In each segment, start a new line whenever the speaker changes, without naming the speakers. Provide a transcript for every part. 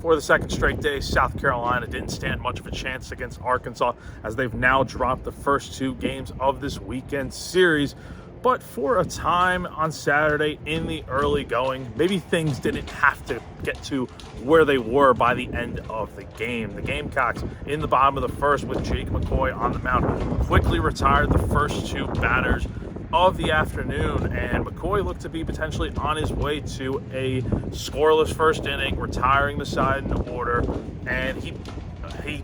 For the second straight day, South Carolina didn't stand much of a chance against Arkansas, as they've now dropped the first two games of this weekend series. But for a time on Saturday in the early going, maybe things didn't have to get to where they were by the end of the game. The Gamecocks in the bottom of the first with Jake McCoy on the mound quickly retired the first two batters of the afternoon, and McCoy looked to be potentially on his way to a scoreless first inning, retiring the side in order, and he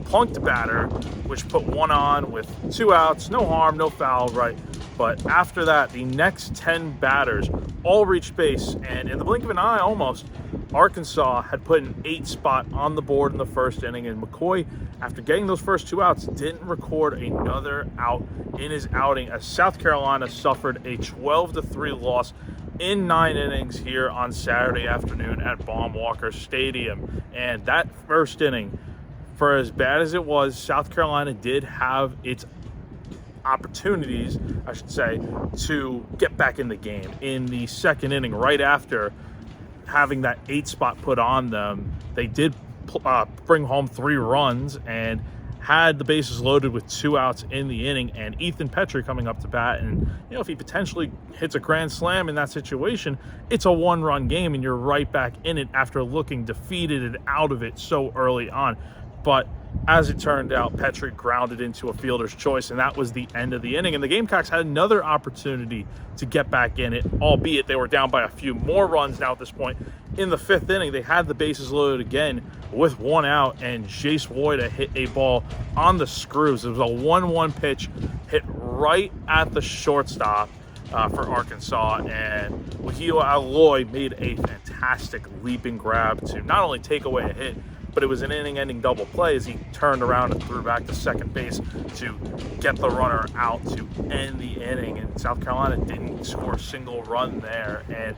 plunked a batter, which put one on with 2 outs, no harm, no foul, right? But after that, the next 10 batters all reached base, and in the blink of an eye, almost, Arkansas had put an 8 spot on the board in the first inning, and McCoy, after getting those first 2 outs, didn't record another out in his outing, as South Carolina suffered a 12-3 loss in 9 innings here on Saturday afternoon at Baum-Walker Stadium. And that first inning, for as bad as it was, South Carolina did have its opportunities, I should say, to get back in the game. In the second inning, right after having that 8 spot put on them, they did bring home 3 runs and had the bases loaded with 2 outs in the inning, and Ethan Petrie coming up to bat. And if he potentially hits a grand slam in that situation, it's a 1-run game and you're right back in it after looking defeated and out of it so early on. But as it turned out, Petrie grounded into a fielder's choice, and that was the end of the inning. And the Gamecocks had another opportunity to get back in it, albeit they were down by a few more runs now at this point. In the 5th inning, they had the bases loaded again with 1 out, and Jace Woida hit a ball on the screws. It was a 1-1 pitch hit right at the shortstop for Arkansas, and Wahila Aloy made a fantastic leaping grab to not only take away a hit, but it was an inning-ending double play as he turned around and threw back to second base to get the runner out to end the inning. And South Carolina didn't score a single run there. And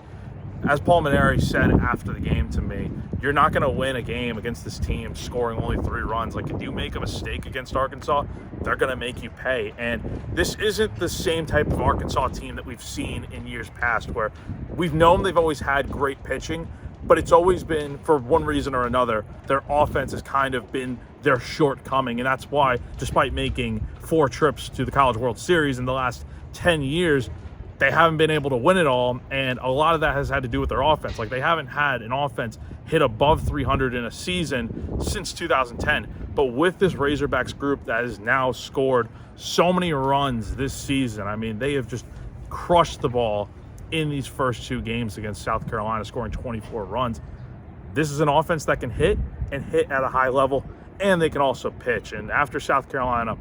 as Paul Mainieri said after the game to me, you're not going to win a game against this team scoring only 3 runs. Like, if you make a mistake against Arkansas, they're going to make you pay. And this isn't the same type of Arkansas team that we've seen in years past, where we've known they've always had great pitching, but it's always been, for one reason or another, their offense has kind of been their shortcoming. And that's why, despite making 4 trips to the College World Series in the last 10 years, they haven't been able to win it all. And a lot of that has had to do with their offense. Like, they haven't had an offense hit above 300 in a season since 2010. But with this Razorbacks group that has now scored so many runs this season, I mean, they have just crushed the ball in these first 2 games against South Carolina, scoring 24 runs. This is an offense that can hit and hit at a high level, and they can also pitch. And after South Carolina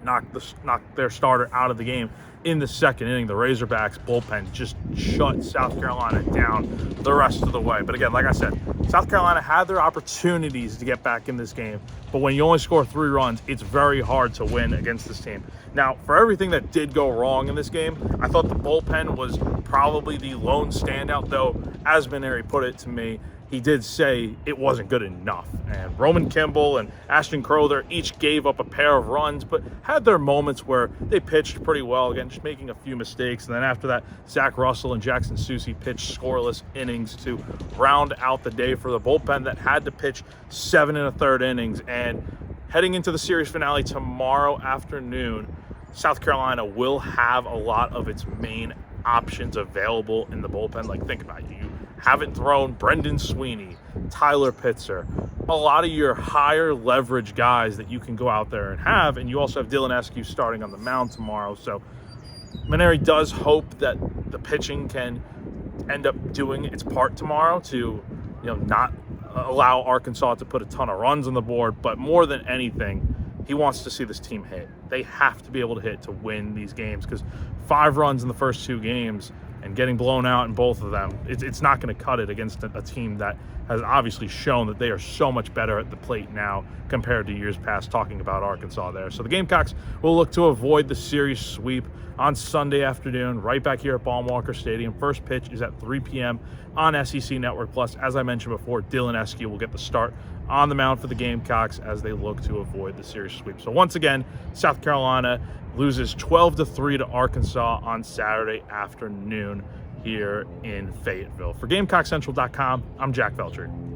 knocked their starter out of the game in the second inning, the Razorbacks bullpen just shut South Carolina down the rest of the way. But again, like I said, South Carolina had their opportunities to get back in this game, but when you only score 3 runs, it's very hard to win against this team. Now, for everything that did go wrong in this game, I thought the bullpen was probably the lone standout, though, as Mainieri put it to me, he did say it wasn't good enough. And Roman Kimball and Ashton Crowther each gave up a pair of runs, but had their moments where they pitched pretty well, again, just making a few mistakes. And then after that, Zach Russell and Jackson Susie pitched scoreless innings to round out the day for the bullpen that had to pitch 7 1/3 innings. And heading into the series finale tomorrow afternoon, South Carolina will have a lot of its main options available in the bullpen. Like, think about it. You haven't thrown Brendan Sweeney, Tyler Pitzer, a lot of your higher leverage guys that you can go out there and have. And you also have Dylan Eskew starting on the mound tomorrow. So Mainieri does hope that the pitching can end up doing its part tomorrow to, not allow Arkansas to put a ton of runs on the board. But more than anything, he wants to see this team hit. They have to be able to hit to win these games, because 5 runs in the first 2 games and getting blown out in both of them, it's not going to cut it against a team that has obviously shown that they are so much better at the plate now compared to years past, talking about Arkansas there. So the Gamecocks will look to avoid the series sweep on Sunday afternoon, right back here at Baum-Walker Stadium. First pitch is at 3 p.m. on SEC Network Plus. As I mentioned before, Dylan Eskew will get the start on the mound for the Gamecocks as they look to avoid the series sweep. So once again, South Carolina loses 12-3 to Arkansas on Saturday afternoon here in Fayetteville. For GamecockCentral.com, I'm Jack Veltri.